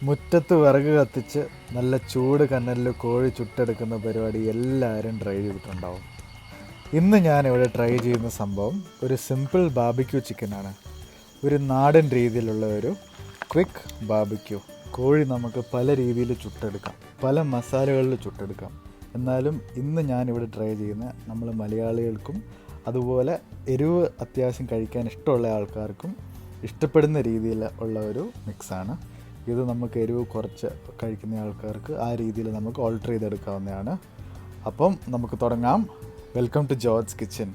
മുറ്റത്ത് വിറക് കത്തിച്ച് നല്ല ചൂട് കനലിൽ കോഴി ചുട്ടെടുക്കുന്ന പരിപാടി എല്ലാവരും ട്രൈ ചെയ്തിട്ടുണ്ടാവും. ഇന്ന് ഞാനിവിടെ ട്രൈ ചെയ്യുന്ന സംഭവം ഒരു സിമ്പിൾ ബാർബിക്യൂ ചിക്കനാണ്. ഒരു നാടൻ രീതിയിലുള്ള ഒരു ക്വിക്ക് ബാർബിക്യൂ. കോഴി നമുക്ക് പല രീതിയിൽ ചുട്ടെടുക്കാം, പല മസാലകളിൽ ചുട്ടെടുക്കാം. എന്നാലും ഇന്ന് ഞാനിവിടെ ട്രൈ ചെയ്യുന്ന നമ്മൾ മലയാളികൾക്കും അതുപോലെ എരിവ് അത്യാവശ്യം കഴിക്കാൻ ഇഷ്ടമുള്ള ആൾക്കാർക്കും ഇഷ്ടപ്പെടുന്ന രീതിയിൽ ഉള്ള ഒരു മിക്സാണ്. ഇത് നമുക്ക് എരിവ് കുറച്ച് കഴിക്കുന്ന ആൾക്കാർക്ക് ആ രീതിയിൽ നമുക്ക് ഓൾട്ടർ ചെയ്തെടുക്കാവുന്നതാണ്. അപ്പം നമുക്ക് തുടങ്ങാം. Welcome to George kitchen.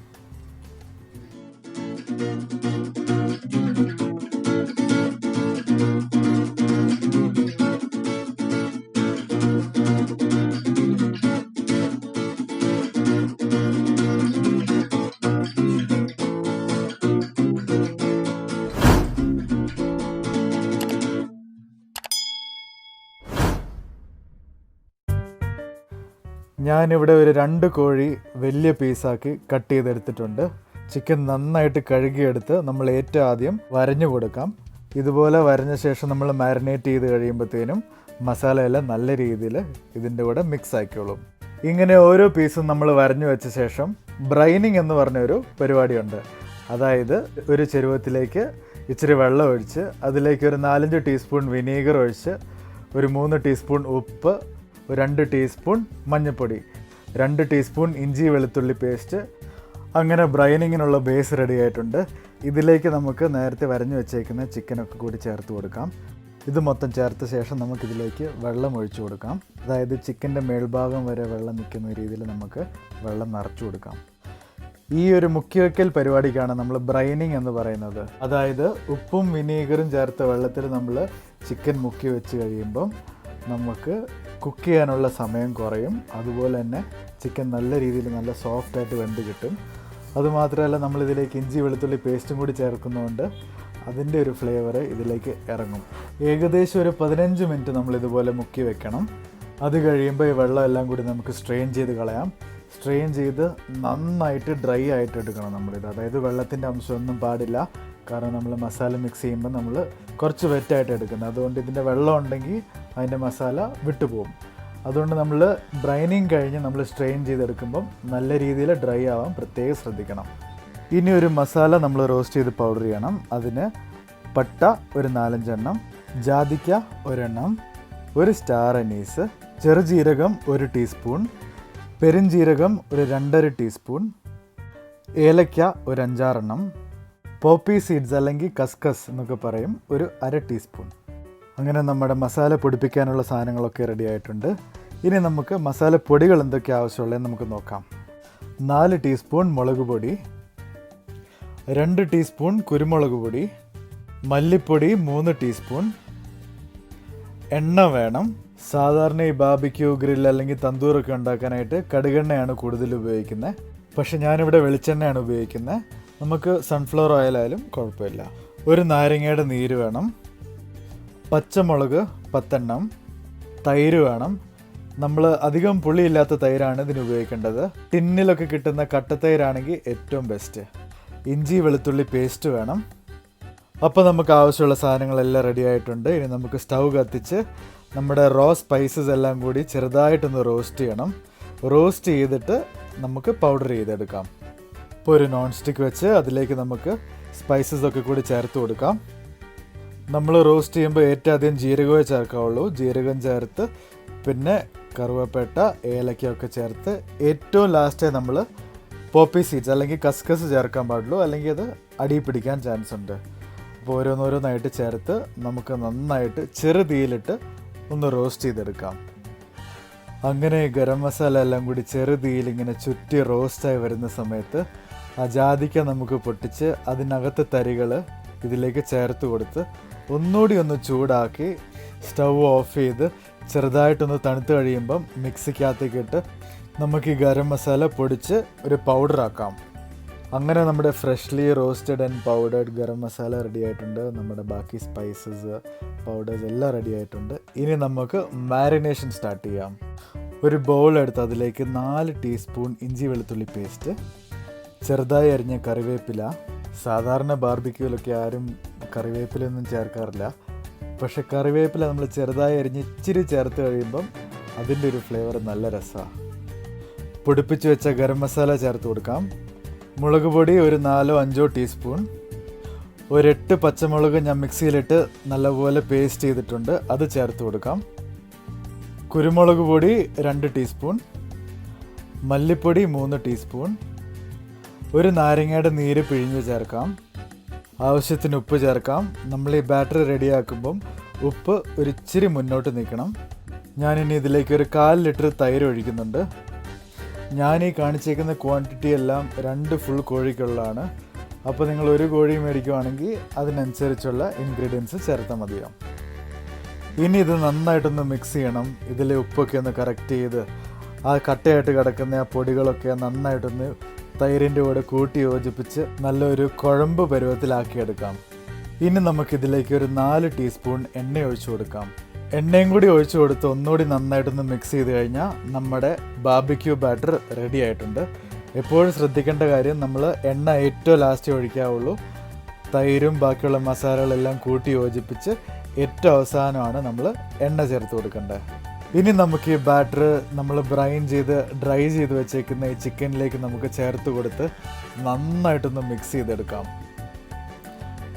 ഞാനിവിടെ ഒരു 2 കോഴി വലിയ പീസാക്കി കട്ട് ചെയ്തെടുത്തിട്ടുണ്ട്. ചിക്കൻ നന്നായിട്ട് കഴുകിയെടുത്ത് നമ്മൾ ഏറ്റവും ആദ്യം വരഞ്ഞു കൊടുക്കാം. ഇതുപോലെ വരഞ്ഞ ശേഷം നമ്മൾ മാരിനേറ്റ് ചെയ്ത് കഴിയുമ്പോഴത്തേനും മസാലയെല്ലാം നല്ല രീതിയിൽ ഇതിൻ്റെ കൂടെ മിക്സ് ആക്കിക്കോളും. ഇങ്ങനെ ഓരോ പീസും നമ്മൾ വരഞ്ഞു വെച്ച ശേഷം ബ്രൈനിങ് എന്ന് പറഞ്ഞൊരു പരിപാടിയുണ്ട്. അതായത് ഒരു ചെരുവത്തിലേക്ക് ഇച്ചിരി വെള്ളം ഒഴിച്ച് അതിലേക്ക് ഒരു 4-5 ടീസ്പൂൺ വിനീഗർ ഒഴിച്ച് ഒരു 3 ടീസ്പൂൺ ഉപ്പ്, 2 ടീസ്പൂൺ മഞ്ഞൾപ്പൊടി, 2 ടീസ്പൂൺ ഇഞ്ചി വെളുത്തുള്ളി പേസ്റ്റ്, അങ്ങനെ ബ്രൈനിങ്ങിനുള്ള ബേസ് റെഡി ആയിട്ടുണ്ട്. ഇതിലേക്ക് നമുക്ക് നേരത്തെ വരഞ്ഞു വെച്ചേക്കുന്ന ചിക്കനൊക്കെ കൂടി ചേർത്ത് കൊടുക്കാം. ഇത് മൊത്തം ചേർത്ത ശേഷം നമുക്കിതിലേക്ക് വെള്ളം ഒഴിച്ചു കൊടുക്കാം. അതായത് ചിക്കൻ്റെ മേൽഭാഗം വരെ വെള്ളം നിൽക്കുന്ന രീതിയിൽ നമുക്ക് വെള്ളം നിറച്ചു കൊടുക്കാം. ഈ ഒരു മുക്കിവെക്കൽ പരിപാടിക്കാണ് നമ്മൾ ബ്രൈനിങ് എന്ന് പറയുന്നത്. അതായത് ഉപ്പും വിനീഗറും ചേർത്ത വെള്ളത്തിൽ നമ്മൾ ചിക്കൻ മുക്കി വെച്ച് കഴിയുമ്പം നമുക്ക് കുക്ക് ചെയ്യാനുള്ള സമയം കുറയും. അതുപോലെ തന്നെ ചിക്കൻ നല്ല രീതിയിൽ നല്ല സോഫ്റ്റായിട്ട് വെന്ത് കിട്ടും. അതുമാത്രമല്ല നമ്മളിതിലേക്ക് ഇഞ്ചി വെളുത്തുള്ളി പേസ്റ്റും കൂടി ചേർക്കുന്നതുകൊണ്ട് അതിൻ്റെ ഒരു ഫ്ലേവർ ഇതിലേക്ക് ഇറങ്ങും. ഏകദേശം ഒരു 15 മിനിറ്റ് നമ്മളിതുപോലെ മുക്കി വെക്കണം. അത് കഴിയുമ്പോൾ ഈ വെള്ളം എല്ലാം കൂടി നമുക്ക് സ്ട്രെയിൻ ചെയ്ത് കളയാം. സ്ട്രെയിൻ ചെയ്ത് നന്നായിട്ട് ഡ്രൈ ആയിട്ട് എടുക്കണം നമ്മളിത്. അതായത് വെള്ളത്തിൻ്റെ അംശമൊന്നും പാടില്ല. കാരണം നമ്മൾ മസാല മിക്സ് ചെയ്യുമ്പോൾ നമ്മൾ കുറച്ച് വെറ്റായിട്ട് എടുക്കുന്നത്. അതുകൊണ്ട് ഇതിൻ്റെ വെള്ളം ഉണ്ടെങ്കിൽ അതിൻ്റെ മസാല വിട്ടുപോകും. അതുകൊണ്ട് നമ്മൾ ബ്രൈനിങ് കഴിഞ്ഞ് നമ്മൾ സ്ട്രെയിൻ ചെയ്തെടുക്കുമ്പം നല്ല രീതിയിൽ ഡ്രൈ ആവാൻ പ്രത്യേകം ശ്രദ്ധിക്കണം. ഇനി ഒരു മസാല നമ്മൾ റോസ്റ്റ് ചെയ്ത് പൗഡർ ചെയ്യണം. അതിന് പട്ട ഒരു 4-5 എണ്ണം, ജാതിക്ക ഒരെണ്ണം, ഒരു സ്റ്റാർ അനീസ്, ചെറുജീരകം 1 ടീസ്പൂൺ, പെരുംജീരകം ഒരു 2.5 ടീസ്പൂൺ, ഏലക്ക ഒരു 5-6 എണ്ണം, പോപ്പി സീഡ്സ് അല്ലെങ്കിൽ കസ്കസ് എന്നൊക്കെ പറയും, ഒരു 1/2 ടീസ്പൂൺ. അങ്ങനെ നമ്മുടെ മസാല പൊടിപ്പിക്കാനുള്ള സാധനങ്ങളൊക്കെ റെഡി ആയിട്ടുണ്ട്. ഇനി നമുക്ക് മസാല പൊടികൾ എന്തൊക്കെ ആവശ്യമുള്ളതെന്ന് നമുക്ക് നോക്കാം. 4 ടീസ്പൂൺ മുളക് പൊടി, 2 ടീസ്പൂൺ കുരുമുളക് പൊടി, മല്ലിപ്പൊടി 3 ടീസ്പൂൺ, എണ്ണ വേണം. സാധാരണ ഈ ബാർബിക്യൂ ഗ്രിൽ അല്ലെങ്കിൽ തന്തൂറൊക്കെ ഉണ്ടാക്കാനായിട്ട് കടുകെണ്ണയാണ് കൂടുതൽ ഉപയോഗിക്കുന്നത്. പക്ഷെ ഞാനിവിടെ വെളിച്ചെണ്ണയാണ് ഉപയോഗിക്കുന്നത്. നമുക്ക് സൺഫ്ലവർ ഓയിലായാലും കുഴപ്പമില്ല. ഒരു നാരങ്ങയുടെ നീര് വേണം, പച്ചമുളക് 10 എണ്ണം, തൈര് വേണം. നമ്മൾ അധികം പുളിയില്ലാത്ത തൈരാണ് ഇതിന് ഉപയോഗിക്കേണ്ടത്. ടിന്നിലൊക്കെ കിട്ടുന്ന കട്ടത്തൈരാണെങ്കിൽ ഏറ്റവും ബെസ്റ്റ്. ഇഞ്ചി വെളുത്തുള്ളി പേസ്റ്റ് വേണം. അപ്പോൾ നമുക്ക് ആവശ്യമുള്ള സാധനങ്ങളെല്ലാം റെഡി ആയിട്ടുണ്ട്. ഇനി നമുക്ക് സ്റ്റൗ കത്തിച്ച് നമ്മുടെ റോ സ്പൈസസ് എല്ലാം കൂടി ചെറുതായിട്ടൊന്ന് റോസ്റ്റ് ചെയ്യണം. റോസ്റ്റ് ചെയ്തിട്ട് നമുക്ക് പൗഡർ ചെയ്തെടുക്കാം. ഇപ്പോൾ ഒരു നോൺ സ്റ്റിക്ക് വെച്ച് അതിലേക്ക് നമുക്ക് സ്പൈസസ് ഒക്കെ കൂടി ചേർത്ത് കൊടുക്കാം. നമ്മൾ റോസ്റ്റ് ചെയ്യുമ്പോൾ ഏറ്റവും ആദ്യം ജീരകമേ ചേർക്കാവുള്ളൂ. ജീരകം ചേർത്ത് പിന്നെ കറുവപ്പട്ട, ഏലക്കയൊക്കെ ചേർത്ത് ഏറ്റവും ലാസ്റ്റേ നമ്മൾ പോപ്പി സീഡ്സ് അല്ലെങ്കിൽ കസ്കസ് ചേർക്കാൻ പാടുള്ളൂ. അല്ലെങ്കിൽ അത് അടിയിൽ പിടിക്കാൻ ചാൻസ് ഉണ്ട്. അപ്പോൾ ഓരോന്നോരോന്നായിട്ട് ചേർത്ത് നമുക്ക് നന്നായിട്ട് ചെറു തീയിലിട്ട് ഒന്ന് റോസ്റ്റ് ചെയ്തെടുക്കാം. അങ്ങനെ ഗരം മസാല എല്ലാം കൂടി ചെറു തീയിൽ ഇങ്ങനെ ചുറ്റി റോസ്റ്റായി വരുന്ന സമയത്ത് ആ ജാതിക്ക നമുക്ക് പൊട്ടിച്ച് അതിനകത്ത് തരികൾ ഇതിലേക്ക് ചേർത്ത് കൊടുത്ത് ഒന്നുകൂടി ഒന്ന് ചൂടാക്കി സ്റ്റൗ ഓഫ് ചെയ്ത് ചെറുതായിട്ടൊന്ന് തണുത്ത് കഴിയുമ്പം മിക്സിക്കകത്തേക്ക് ഇട്ട് നമുക്ക് ഈ ഗരം മസാല പൊടിച്ച് ഒരു പൗഡറാക്കാം. അങ്ങനെ നമ്മുടെ freshly roasted and powdered garam masala ready ആയിട്ടുണ്ട്. നമ്മുടെ ബാക്കി സ്പൈസസ് പൗഡേഴ്സ് എല്ലാം റെഡി ആയിട്ടുണ്ട്. ഇനി നമുക്ക് മാരിനേഷൻ സ്റ്റാർട്ട് ചെയ്യാം. ഒരു ബൗൾ എടുത്ത് അതിലേക്ക് 4 ടീസ്പൂൺ ഇഞ്ചി വെളുത്തുള്ളി പേസ്റ്റ്, ചെറുതായി അരിഞ്ഞ കറിവേപ്പില. സാധാരണ ബാർബിക്യൂലൊക്കെ ആരും കറിവേപ്പിലൊന്നും ചേർക്കാറില്ല. പക്ഷേ കറിവേപ്പില നമ്മൾ ചെറുതായി അരിഞ്ഞ് ഇച്ചിരി ചേർത്ത് കഴിയുമ്പം അതിൻ്റെ ഒരു ഫ്ലേവർ നല്ല രസമാണ്. പൊടിപ്പിച്ച് വെച്ച ഗരം മസാല ചേർത്ത് കൊടുക്കാം. മുളക് പൊടി ഒരു 4-5 ടീസ്പൂൺ. ഒരു 8 പച്ചമുളക് ഞാൻ മിക്സിയിലിട്ട് നല്ലപോലെ പേസ്റ്റ് ചെയ്തിട്ടുണ്ട്, അത് ചേർത്ത് കൊടുക്കാം. കുരുമുളക് പൊടി 2 ടീസ്പൂൺ. മല്ലിപ്പൊടി 3 ടീസ്പൂൺ. ഒരു നാരങ്ങയുടെ നീര് പിഴിഞ്ഞ് ചേർക്കാം. ആവശ്യത്തിന് ഉപ്പ് ചേർക്കാം. നമ്മൾ ഈ ബാറ്റർ റെഡിയാക്കുമ്പം ഉപ്പ് ഒരിച്ചിരി മുന്നോട്ട് നിൽക്കണം. ഞാനിനി ഇതിലേക്ക് ഒരു 1/4 ലിറ്റർ തൈര് ഒഴിക്കുന്നുണ്ട്. ഞാൻ ഈ കാണിച്ചേക്കുന്ന ക്വാണ്ടിറ്റി എല്ലാം 2 ഫുൾ കോഴിക്കുള്ളതാണ്. അപ്പോൾ നിങ്ങൾ ഒരു കോഴി മേടിക്കുവാണെങ്കിൽ അതിനനുസരിച്ചുള്ള ഇൻഗ്രീഡിയൻസ് ചേർത്താൽ മതിയാവും. ഇനി ഇത് നന്നായിട്ടൊന്ന് മിക്സ് ചെയ്യണം. ഇതിലെ ഉപ്പൊക്കെ ഒന്ന് കറക്റ്റ് ചെയ്ത് ആ കട്ടയായിട്ട് കിടക്കുന്ന ആ പൊടികളൊക്കെ നന്നായിട്ടൊന്ന് തൈരിൻ്റെ കൂടെ കൂട്ടി യോജിപ്പിച്ച് നല്ലൊരു കുഴമ്പ് പരുവത്തിലാക്കിയെടുക്കാം. ഇനി നമുക്കിതിലേക്ക് ഒരു 4 ടീസ്പൂൺ എണ്ണ ഒഴിച്ചു കൊടുക്കാം. എണ്ണയും കൂടി ഒഴിച്ചു കൊടുത്ത് ഒന്നുകൂടി നന്നായിട്ടൊന്ന് മിക്സ് ചെയ്ത് കഴിഞ്ഞാൽ നമ്മുടെ ബാർബിക്യൂ ബാറ്റർ റെഡി ആയിട്ടുണ്ട്. എപ്പോഴും ശ്രദ്ധിക്കേണ്ട കാര്യം, നമ്മൾ എണ്ണ ഏറ്റവും ലാസ്റ്റ് ഒഴിക്കാവുള്ളൂ. തൈരും ബാക്കിയുള്ള മസാലകളെല്ലാം കൂട്ടി യോജിപ്പിച്ച് ഏറ്റവും അവസാനമാണ് നമ്മൾ എണ്ണ ചേർത്ത് കൊടുക്കേണ്ടത്. ഇനി നമുക്ക് ഈ ബാറ്റർ നമ്മൾ ബ്രൈൻ ചെയ്ത് ഡ്രൈ ചെയ്ത് വെച്ചേക്കുന്ന ഈ ചിക്കനിലേക്ക് നമുക്ക് ചേർത്ത് കൊടുത്ത് നന്നായിട്ടൊന്ന് മിക്സ് ചെയ്തെടുക്കാം.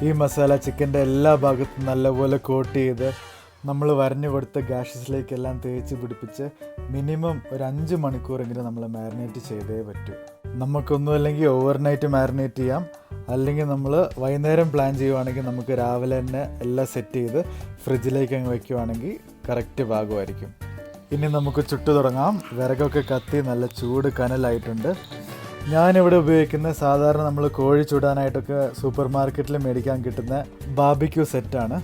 ഈ മസാല ചിക്കൻ്റെ എല്ലാ ഭാഗത്തും നല്ലപോലെ കോട്ട് ചെയ്ത് നമ്മൾ വരഞ്ഞു കൊടുത്ത ഗാഷസിലേക്കെല്ലാം തേച്ച് പിടിപ്പിച്ച് മിനിമം ഒരു 5 മണിക്കൂറെങ്കിലും നമ്മൾ മാരിനേറ്റ് ചെയ്തേ പറ്റൂ. നമുക്കൊന്നുമല്ലെങ്കിൽ ഓവർനൈറ്റ് മാരിനേറ്റ് ചെയ്യാം, അല്ലെങ്കിൽ നമ്മൾ വൈകുന്നേരം പ്ലാൻ ചെയ്യുവാണെങ്കിൽ നമുക്ക് രാവിലെ തന്നെ എല്ലാം സെറ്റ് ചെയ്ത് ഫ്രിഡ്ജിലേക്ക് അങ്ങ് വയ്ക്കുവാണെങ്കിൽ കറക്റ്റ് പാകമായിരിക്കും. ഇനി നമുക്ക് ചുട്ടു തുടങ്ങാം. വിറകൊക്കെ കത്തി നല്ല ചൂട് കനലായിട്ടുണ്ട്. ഞാനിവിടെ ഉപയോഗിക്കുന്ന സാധാരണ നമ്മൾ കോഴി ചുടാനായിട്ടൊക്കെ സൂപ്പർ മാർക്കറ്റിൽ മേടിക്കാൻ കിട്ടുന്ന ബാർബിക്യൂ സെറ്റാണ്.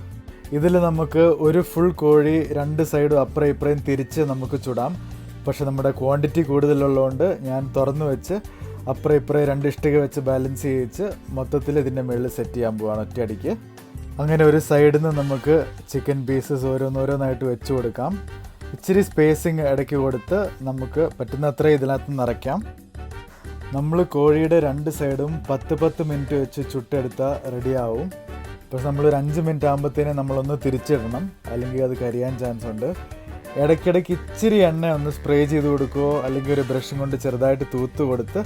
ഇതിൽ നമുക്ക് ഒരു ഫുൾ കോഴി 2 സൈഡും അപ്പുറം ഇപ്പുറയും തിരിച്ച് നമുക്ക് ചുടാം. പക്ഷെ നമ്മുടെ ക്വാണ്ടിറ്റി കൂടുതലുള്ളതുകൊണ്ട് ഞാൻ തുറന്നു വെച്ച് അപ്പുറം ഇപ്പുറം 2 ഇഷ്ടിക വെച്ച് ബാലൻസ് ചെയ്യിച്ച് മൊത്തത്തിൽ ഇതിൻ്റെ മുകളിൽ സെറ്റ് ചെയ്യാൻ പോവാണ് ഒറ്റയടിക്ക്. അങ്ങനെ ഒരു സൈഡിൽ നിന്ന് നമുക്ക് ചിക്കൻ പീസസ് ഓരോന്നോരോന്നായിട്ട് വെച്ച് കൊടുക്കാം. ഇച്ചിരി സ്പേസിങ് ഇടയ്ക്ക് കൊടുത്ത് നമുക്ക് പറ്റുന്നത്ര ഇതിനകത്ത് നിറയ്ക്കാം. നമ്മൾ കോഴിയുടെ 2 സൈഡും 10 മിനിറ്റ് വെച്ച് ചുട്ടെടുത്താൽ റെഡിയാവും. പക്ഷെ നമ്മളൊരു 5 മിനിറ്റ് ആകുമ്പോഴത്തേനും നമ്മളൊന്ന് തിരിച്ചിടണം, അല്ലെങ്കിൽ അത് കരിയാൻ ചാൻസ് ഉണ്ട്. ഇടയ്ക്കിടയ്ക്ക് ഇച്ചിരി എണ്ണ ഒന്ന് സ്പ്രേ ചെയ്ത് കൊടുക്കുകയോ അല്ലെങ്കിൽ ഒരു ബ്രഷും കൊണ്ട് ചെറുതായിട്ട് തൂത്ത് കൊടുത്ത്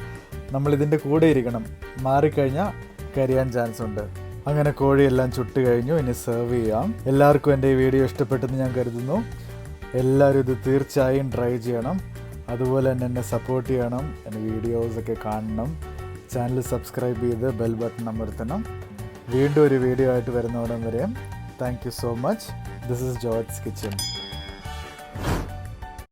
നമ്മളിതിൻ്റെ കൂടെ ഇരിക്കണം. മാറിക്കഴിഞ്ഞാൽ കരിയാൻ ചാൻസ് ഉണ്ട്. അങ്ങനെ കോഴിയെല്ലാം ചുട്ട് കഴിഞ്ഞു. ഇനി സെർവ് ചെയ്യാം. എല്ലാവർക്കും എൻ്റെ ഈ വീഡിയോ ഇഷ്ടപ്പെട്ടെന്ന് ഞാൻ കരുതുന്നു. എല്ലാവരും ഇത് തീർച്ചയായും ട്രൈ ചെയ്യണം. അതുപോലെ തന്നെ എന്നെ സപ്പോർട്ട് ചെയ്യണം. എൻ്റെ വീഡിയോസൊക്കെ കാണണം. ചാനൽ സബ്സ്ക്രൈബ് ചെയ്ത് ബെൽ ബട്ടൺ അമർത്തണം. വീണ്ടും ഒരു വീഡിയോ ആയിട്ട് വരുന്നോടം വരെ thank you so much. This is George kitchen.